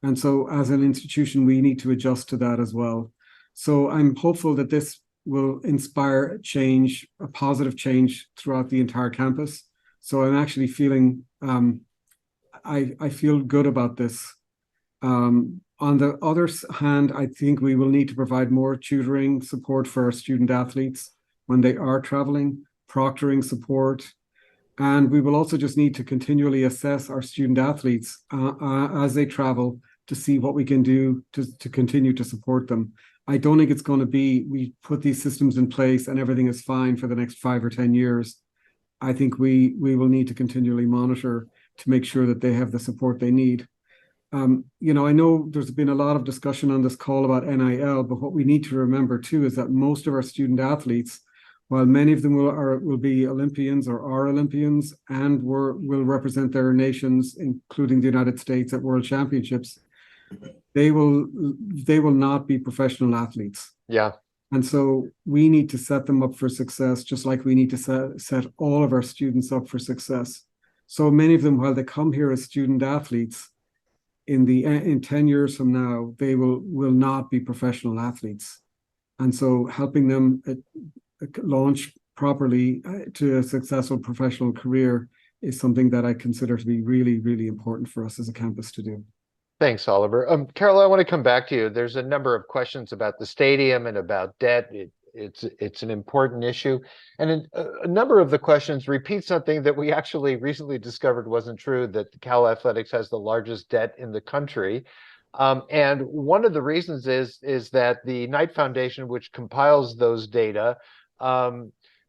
And so as an institution, we need to adjust to that as well. So I'm hopeful that this will inspire change, a positive change throughout the entire campus. So I'm actually feeling, I feel good about this. On the other hand, I think we will need to provide more tutoring support for our student athletes when they are traveling, proctoring support. And we will also just need to continually assess our student athletes as they travel to see what we can do to continue to support them. I don't think it's going to be, we put these systems in place and everything is fine for the next 5 or 10 years. I think we will need to continually monitor to make sure that they have the support they need. I know there's been a lot of discussion on this call about NIL, but what we need to remember too is that most of our student athletes, while many of them will be Olympians or are Olympians and will represent their nations, including the United States, at World Championships, they will not be professional athletes. Yeah. And so we need to set them up for success, just like we need to set all of our students up for success. So many of them, while they come here as student athletes, in 10 years from now, they will not be professional athletes. And so helping them launch properly to a successful professional career is something that I consider to be really, really important for us as a campus to do. Thanks, Oliver. Carol, I want to come back to you. There's a number of questions about the stadium and about debt. It's an important issue. And a number of the questions repeat something that we actually recently discovered wasn't true, that Cal Athletics has the largest debt in the country. And one of the reasons is that the Knight Foundation, which compiles those data,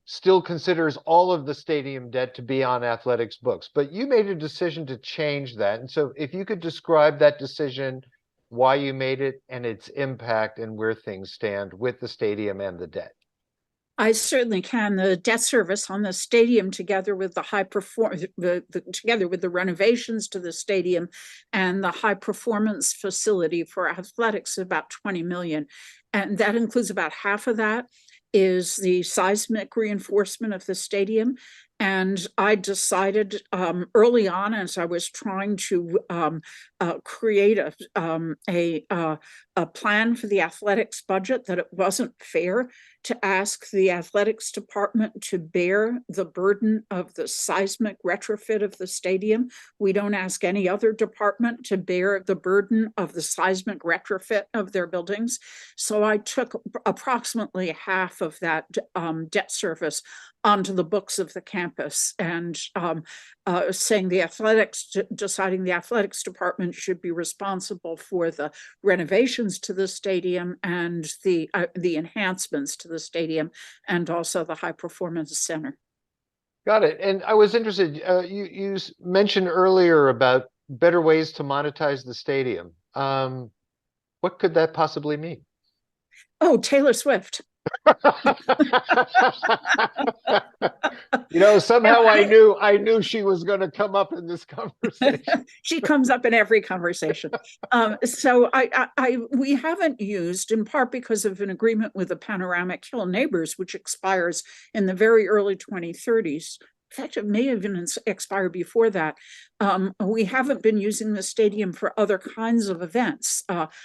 still considers all of the stadium debt to be on athletics books. But you made a decision to change that. And so if you could describe that decision, why you made it, and its impact, and where things stand with the stadium and the debt. I certainly can. The debt service on the stadium, together with together with the renovations to the stadium and the high performance facility for athletics, about 20 million. And that includes about half of that is the seismic reinforcement of the stadium. And I decided early on, as I was trying to create a plan for the athletics budget, that it wasn't fair to ask the athletics department to bear the burden of the seismic retrofit of the stadium. We don't ask any other department to bear the burden of the seismic retrofit of their buildings. So I took approximately half of that debt service onto the books of the campus, and saying deciding the athletics department should be responsible for the renovations to the stadium and the enhancements to the stadium, and also the high performance center. Got it. And I was interested, you mentioned earlier about better ways to monetize the stadium. What could that possibly mean? Oh, Taylor Swift. You know, somehow I knew she was going to come up in this conversation. She comes up in every conversation. So we haven't used, in part because of an agreement with the Panoramic Hill Neighbors, which expires in the very early 2030s. In fact, it may even expire before that. We haven't been using the stadium for other kinds of events,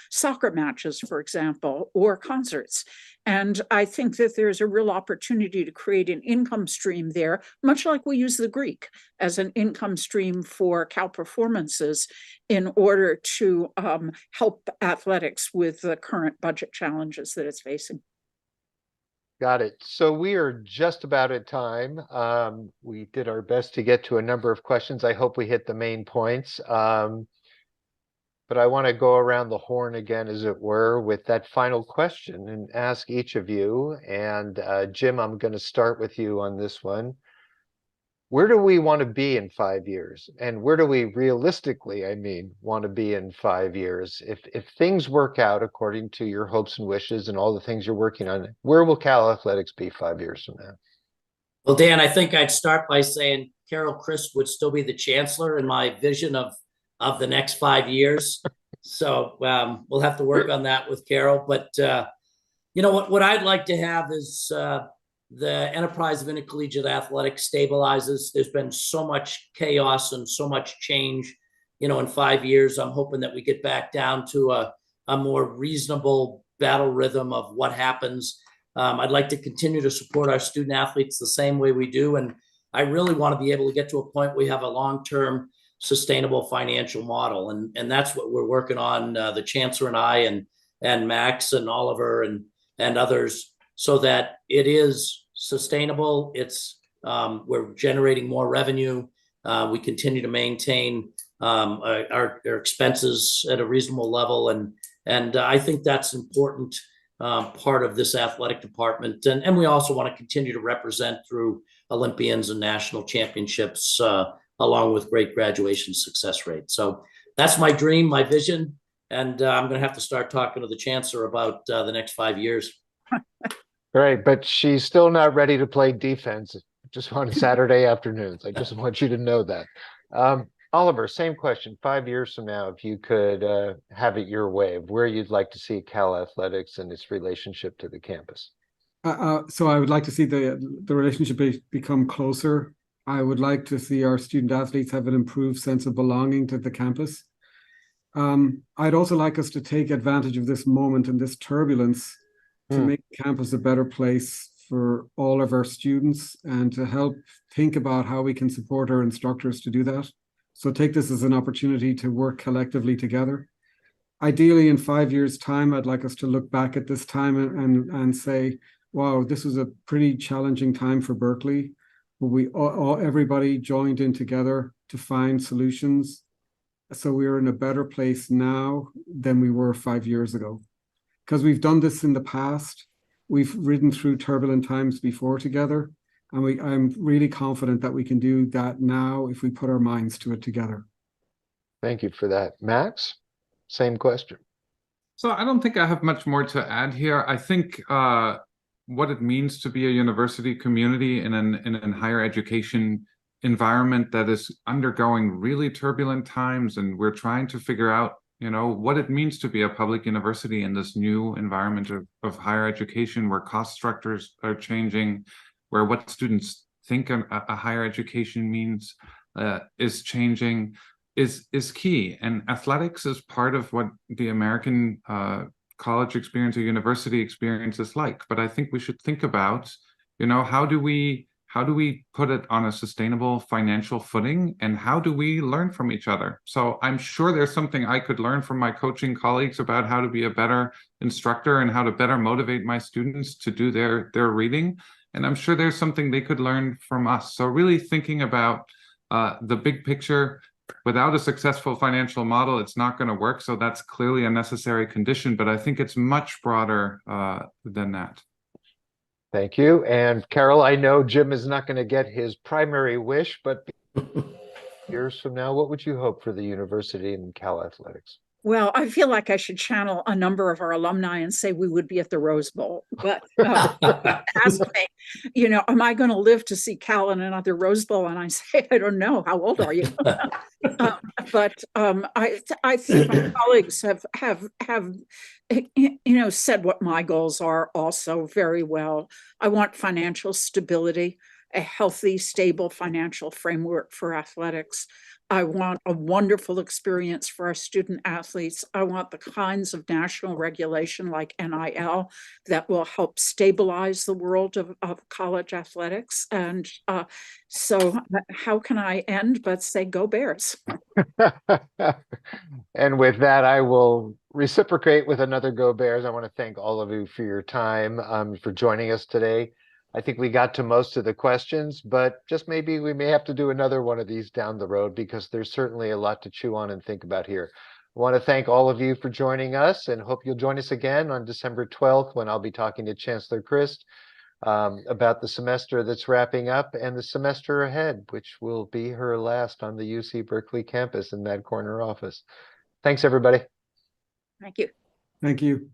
soccer matches, for example, or concerts. And I think that there's a real opportunity to create an income stream there, much like we use the Greek as an income stream for Cal performances, in order to help athletics with the current budget challenges that it's facing. Got it. So we are just about at time. We did our best to get to a number of questions. I hope we hit the main points. But I want to go around the horn again, as it were, with that final question and ask each of you. And Jim, I'm going to start with you on this one. Where do we want to be in 5 years? And where do we realistically, want to be in 5 years? If things work out according to your hopes and wishes and all the things you're working on, where will Cal Athletics be 5 years from now? Well, Dan, I think I'd start by saying Carol Crisp would still be the chancellor in my vision of the next 5 years. So we'll have to work on that with Carol. But you know what I'd like to have is the enterprise of intercollegiate athletics stabilizes. There's been so much chaos and so much change, in 5 years. I'm hoping that we get back down to a more reasonable battle rhythm of what happens. I'd like to continue to support our student athletes the same way we do. And I really want to be able to get to a point where we have a long-term sustainable financial model. And that's what we're working on, the chancellor and I and Max and Oliver and others, so that it is sustainable. It's we're generating more revenue. We continue to maintain our expenses at a reasonable level, and I think that's important part of this athletic department. And we also want to continue to represent through Olympians and national championships, along with great graduation success rate. So that's my dream, my vision, and I'm going to have to start talking to the chancellor about the next 5 years. Right, but she's still not ready to play defense just on Saturday afternoons. I just want you to know that. Oliver, same question. 5 years from now, if you could have it your way, of where you'd like to see Cal Athletics and its relationship to the campus. So I would like to see the relationship become closer. I would like to see our student athletes have an improved sense of belonging to the campus. I'd also like us to take advantage of this moment and this turbulence to make campus a better place for all of our students, and to help think about how we can support our instructors to do that. So take this as an opportunity to work collectively together. Ideally, in 5 years' time, I'd like us to look back at this time and say, wow, this was a pretty challenging time for Berkeley. Everybody joined in together to find solutions. So we're in a better place now than we were 5 years ago. Because we've done this in the past. We've ridden through turbulent times before together. And I'm really confident that we can do that now if we put our minds to it together. Thank you for that. Max, same question. So I don't think I have much more to add here. I think what it means to be a university community in an higher education environment that is undergoing really turbulent times, and we're trying to figure out, what it means to be a public university in this new environment of higher education, where cost structures are changing, where what students think a higher education means is changing is key. And athletics is part of what the American college experience or university experience is like. But I think we should think about, how do we put it on a sustainable financial footing, and how do we learn from each other? So I'm sure there's something I could learn from my coaching colleagues about how to be a better instructor and how to better motivate my students to do their reading. And I'm sure there's something they could learn from us. So really thinking about the big picture. Without a successful financial model, it's not going to work. So that's clearly a necessary condition, but I think it's much broader than that. Thank you. And Carol, I know Jim is not going to get his primary wish, but years from now, what would you hope for the university and Cal Athletics? Well, I feel like I should channel a number of our alumni and say we would be at the Rose Bowl. But ask me, am I going to live to see Cal in another Rose Bowl? And I say, I don't know. How old are you? But I think my colleagues have said what my goals are also very well. I want financial stability, a healthy, stable financial framework for athletics. I want a wonderful experience for our student athletes. I want the kinds of national regulation like NIL that will help stabilize the world of college athletics. And so how can I end but say, go Bears? And with that, I will reciprocate with another Go Bears. I want to thank all of you for your time, for joining us today. I think we got to most of the questions, but just maybe we may have to do another one of these down the road, because there's certainly a lot to chew on and think about here. I want to thank all of you for joining us, and hope you'll join us again on December 12th, when I'll be talking to Chancellor Christ about the semester that's wrapping up and the semester ahead, which will be her last on the UC Berkeley campus in that corner office. Thanks, everybody. Thank you. Thank you.